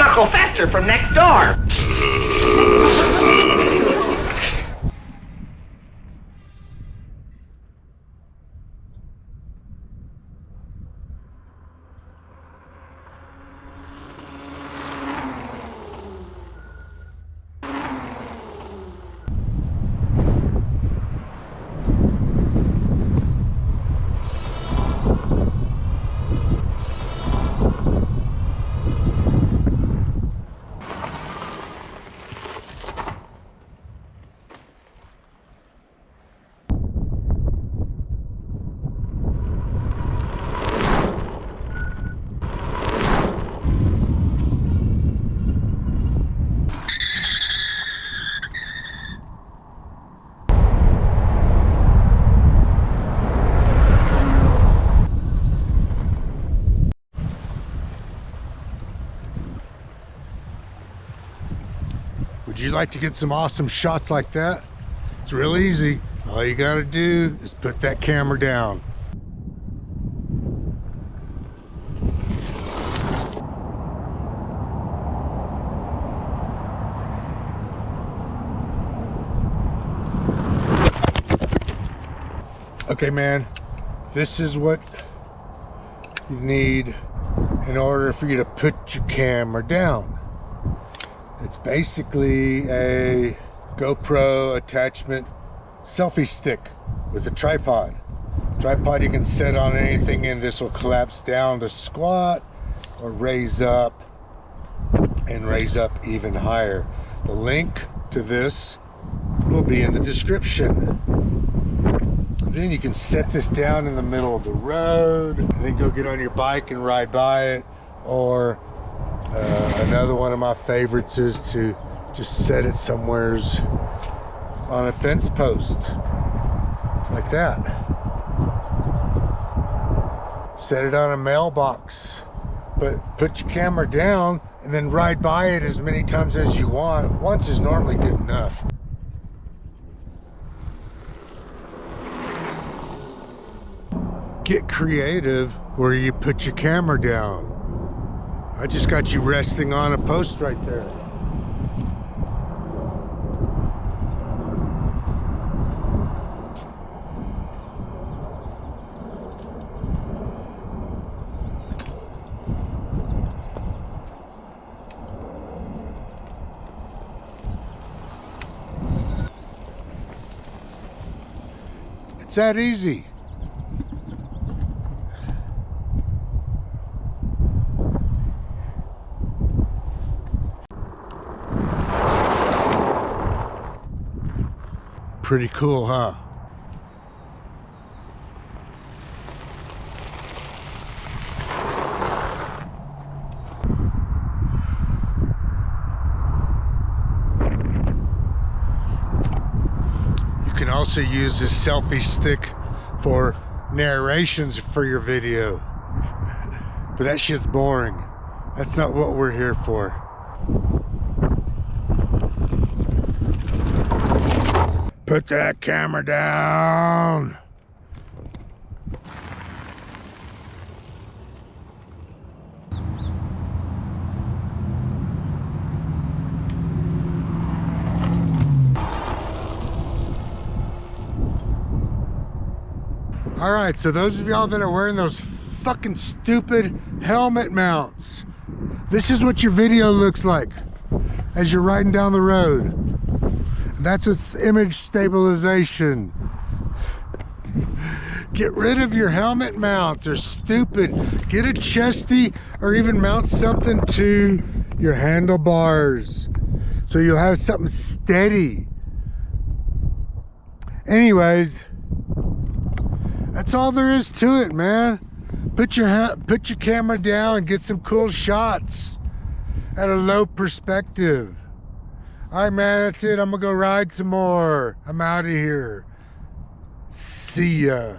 I'm Uncle Fjester from next door. Would you like to get some awesome shots like that? It's real easy. All you gotta do is put that camera down. Okay, man, this is what you need in order for you to put your camera down. It's basically a GoPro attachment selfie stick with a tripod. Tripod you can set on anything and this will collapse down to squat or raise up and raise up even higher. The link to this will be in the description. Then you can set this down in the middle of the road and then go get on your bike and ride by it. Or another one of my favorites is to just set it somewheres on a fence post like that. Set it on a mailbox, but put your camera down and then ride by it as many times as you want. Once is normally good enough. Get creative where you put your camera down. I just got you resting on a post right there. It's that easy. Pretty cool, huh? You can also use this selfie stick for narrations for your video. But that shit's boring. That's not what we're here for. Put that camera down. All right, so those of y'all that are wearing those fucking stupid helmet mounts, this is what your video looks like as you're riding down the road. That's with image stabilization. Get rid of your helmet mounts. They're stupid. Get a chesty or even mount something to your handlebars so you'll have something steady. Anyways, that's all there is to it, man. Put your camera down and get some cool shots at a low perspective. All right, man, that's it. I'm gonna go ride some more. I'm out of here. See ya.